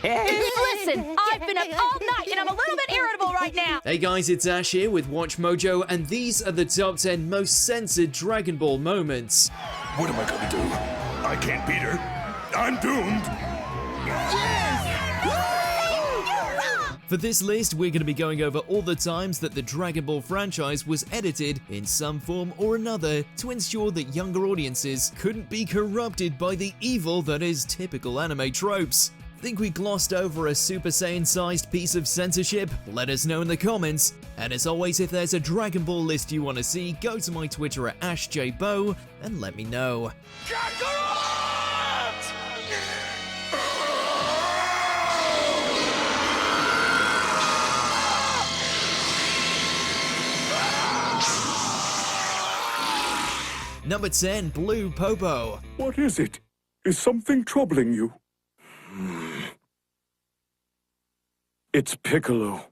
Listen, I've been up all night and I'm a little bit irritable right now. Hey guys, it's Ash here with WatchMojo, and these are the top 10 most censored Dragon Ball moments. What am I gonna do? I can't beat her. I'm doomed. For this list, we're going to be going over all the times that the Dragon Ball franchise was edited in some form or another to ensure that younger audiences couldn't be corrupted by the evil that is typical anime tropes. Think we glossed over a Super Saiyan-sized piece of censorship? Let us know in the comments. And as always, if there's a Dragon Ball list you want to see, go to my Twitter at AshJBo and let me know. Number 10, Blue Popo. What is it? Is something troubling you? It's Piccolo.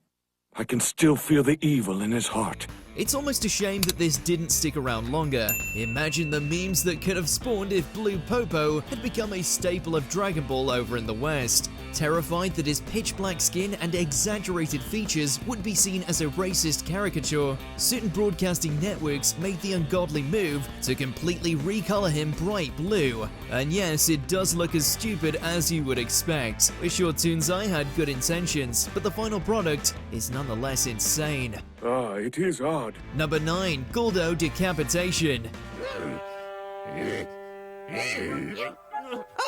I can still feel the evil in his heart. It's almost a shame that this didn't stick around longer. Imagine the memes that could have spawned if Blue Popo had become a staple of Dragon Ball over in the West. Terrified that his pitch-black skin and exaggerated features would be seen as a racist caricature, certain broadcasting networks made the ungodly move to completely recolor him bright blue. And yes, it does look as stupid as you would expect. We're sure Toonzai had good intentions, but the final product is nonetheless insane. Ah, it is odd. Number 9, Guldo Decapitation.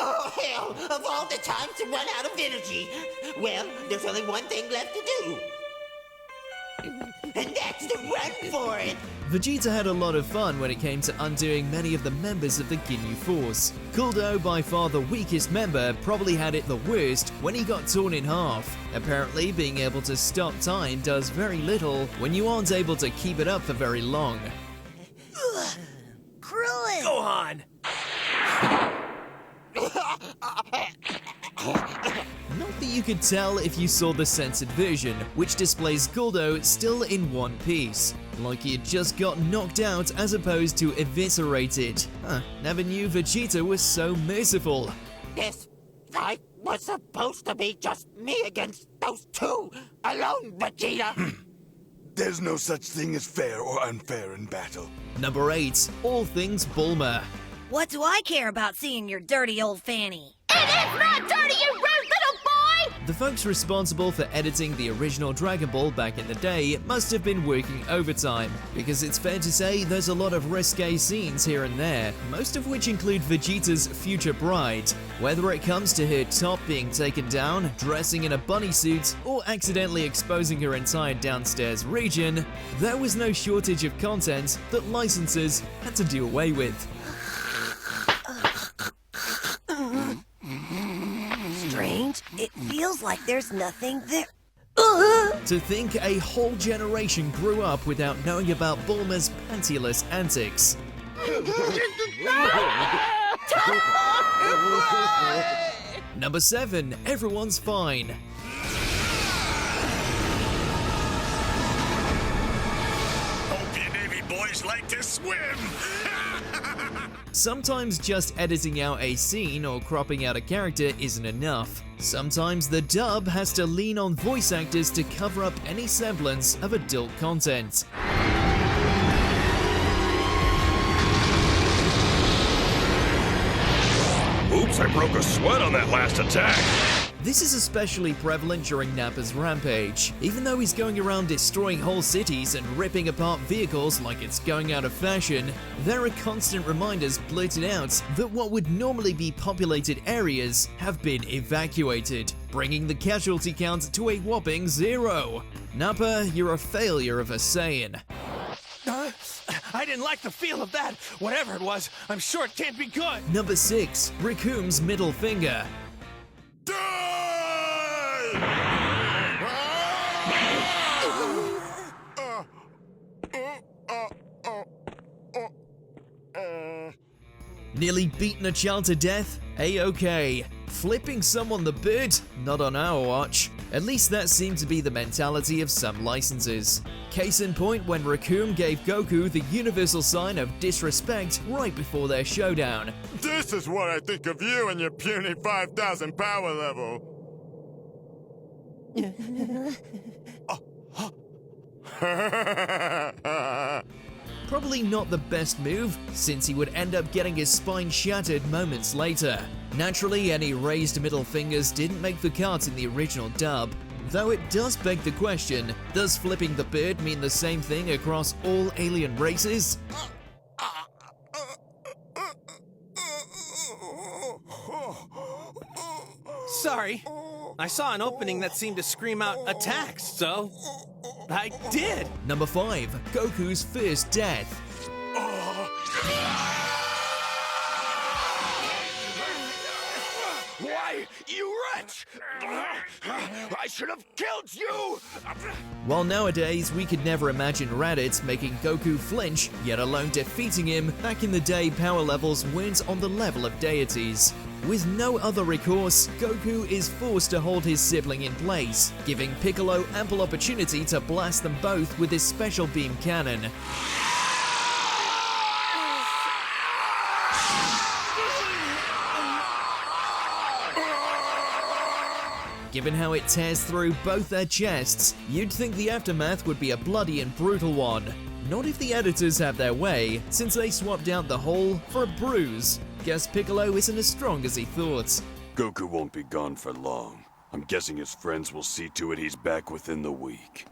Oh, hell! Of all the times to run out of energy! Well, there's only one thing left to do. And that's to run for it! Vegeta had a lot of fun when it came to undoing many of the members of the Ginyu Force. Guldo, by far the weakest member, probably had it the worst when he got torn in half. Apparently, being able to stop time does very little when you aren't able to keep it up for very long. Krillin! Gohan! Not that you could tell if you saw the censored version, which displays Guldo still in one piece, like he had just got knocked out as opposed to eviscerated. Never knew Vegeta was so merciful. This fight was supposed to be just me against those two alone, Vegeta! There's no such thing as fair or unfair in battle. Number 8, All Things Bulma. What do I care about seeing your dirty old fanny? It is not dirty, you rude little boy! The folks responsible for editing the original Dragon Ball back in the day must have been working overtime, because it's fair to say there's a lot of risque scenes here and there, most of which include Vegeta's future bride. Whether it comes to her top being taken down, dressing in a bunny suit, or accidentally exposing her entire downstairs region, there was no shortage of content that licensors had to do away with. Strange. It feels like there's nothing there. To think a whole generation grew up without knowing about Bulma's pantyless antics. Number 7, Everyone's Fine. Hope you Navy boys like to swim. Sometimes just editing out a scene or cropping out a character isn't enough. Sometimes the dub has to lean on voice actors to cover up any semblance of adult content. Oops, I broke a sweat on that last attack. This is especially prevalent during Nappa's rampage. Even though he's going around destroying whole cities and ripping apart vehicles like it's going out of fashion, there are constant reminders blurted out that what would normally be populated areas have been evacuated, bringing the casualty count to a whopping 0. Nappa, you're a failure of a Saiyan. I didn't like the feel of that. Whatever it was, I'm sure it can't be good. Number 6, Rickum's middle finger. Nearly beaten a child to death? A-okay. Flipping someone the bird? Not on our watch. At least that seemed to be the mentality of some licenses. Case in point when Rickum gave Goku the universal sign of disrespect right before their showdown. This is what I think of you and your puny 5,000 power level. Probably not the best move, since he would end up getting his spine shattered moments later. Naturally, any raised middle fingers didn't make the cut in the original dub. Though it does beg the question, does flipping the bird mean the same thing across all alien races? Sorry. I saw an opening that seemed to scream out attacks, so I did. Number 5. Goku's first death. Why, you wretch! I should have killed you! While nowadays we could never imagine Raditz making Goku flinch, yet alone defeating him, back in the day power levels weren't on the level of deities. With no other recourse, Goku is forced to hold his sibling in place, giving Piccolo ample opportunity to blast them both with his special beam cannon. Given how it tears through both their chests, you'd think the aftermath would be a bloody and brutal one. Not if the editors have their way, since they swapped out the hole for a bruise. Guess Piccolo isn't as strong as he thought. Goku won't be gone for long. I'm guessing his friends will see to it he's back within the week.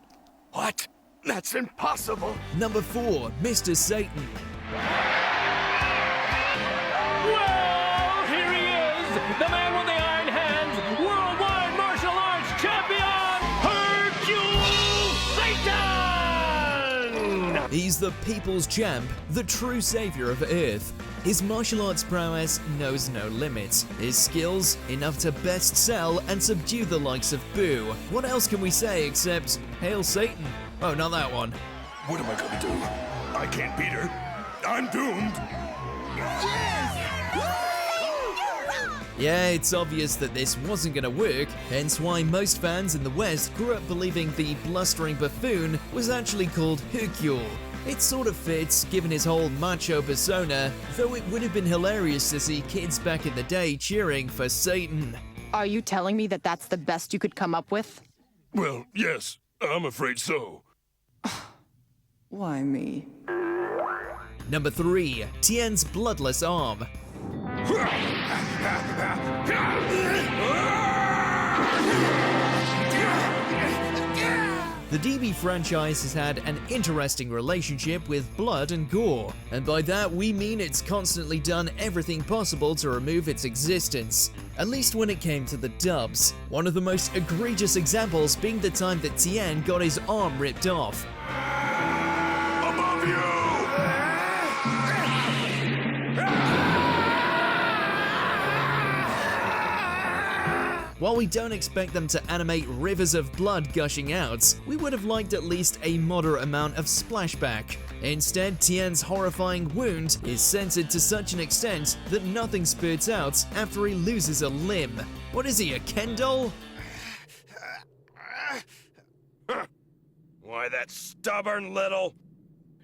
What? That's impossible! Number 4. Mr. Satan. Well, here he is, the man with the iron hands, worldwide martial arts champion, Hercule Satan! He's the people's champ, the true savior of Earth. His martial arts prowess knows no limits. His skills, enough to best sell and subdue the likes of Boo. What else can we say except, Hail Satan? Oh, not that one. What am I gonna do? I can't beat her. I'm doomed. Yeah, it's obvious that this wasn't gonna work, hence why most fans in the West grew up believing the blustering buffoon was actually called Hercule. It sort of fits, given his whole macho persona, though it would have been hilarious to see kids back in the day cheering for Satan. Are you telling me that that's the best you could come up with? Well, yes, I'm afraid so. Why me? Number 3. Tien's bloodless arm. The DB franchise has had an interesting relationship with blood and gore, and by that we mean it's constantly done everything possible to remove its existence, at least when it came to the dubs. One of the most egregious examples being the time that Tien got his arm ripped off. Above you! While we don't expect them to animate rivers of blood gushing out, we would have liked at least a moderate amount of splashback. Instead, Tien's horrifying wound is censored to such an extent that nothing spurts out after he loses a limb. What is he, a Ken doll? Why, that stubborn little...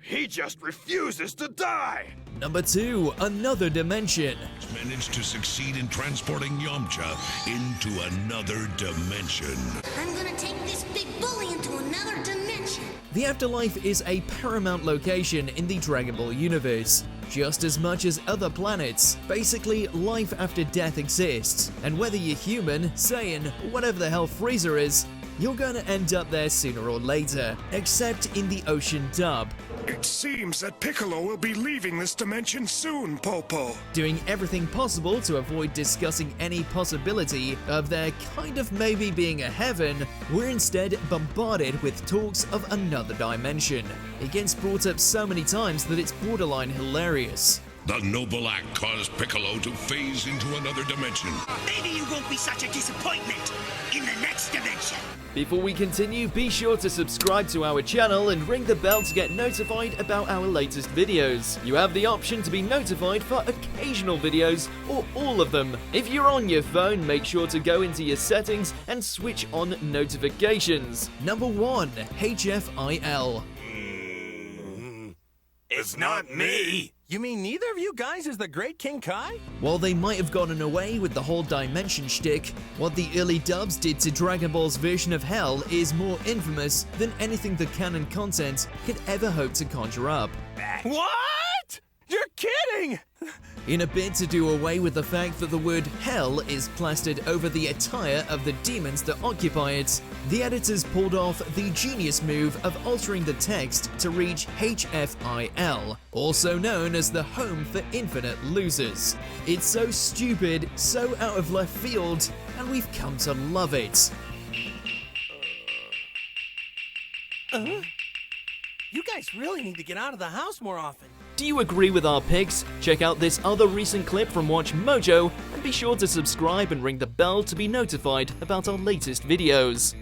He just refuses to die! Number 2, another dimension. Managed to succeed in transporting Yamcha into another dimension. I'm gonna take this big bully into another dimension. The afterlife is a paramount location in the Dragon Ball universe. Just as much as other planets, basically life after death exists, and whether you're human, Saiyan, or whatever the hell Frieza is, you're gonna end up there sooner or later, except in the Ocean dub. It seems that Piccolo will be leaving this dimension soon, Popo. Doing everything possible to avoid discussing any possibility of there kind of maybe being a heaven, we're instead bombarded with talks of another dimension. It gets brought up so many times that it's borderline hilarious. The noble act caused Piccolo to phase into another dimension. Maybe you won't be such a disappointment in the next dimension. Before we continue, be sure to subscribe to our channel and ring the bell to get notified about our latest videos. You have the option to be notified for occasional videos or all of them. If you're on your phone, make sure to go into your settings and switch on notifications. Number 1, HFIL. It's not me! You mean neither of you guys is the great King Kai? While they might have gotten away with the whole dimension shtick, what the early dubs did to Dragon Ball's version of Hell is more infamous than anything the canon content could ever hope to conjure up. What? You're kidding! In a bid to do away with the fact that the word Hell is plastered over the attire of the demons that occupy it, the editors pulled off the genius move of altering the text to read HFIL, also known as the Home for Infinite Losers. It's so stupid, so out of left field, and we've come to love it. You guys really need to get out of the house more often. Do you agree with our picks? Check out this other recent clip from WatchMojo and be sure to subscribe and ring the bell to be notified about our latest videos.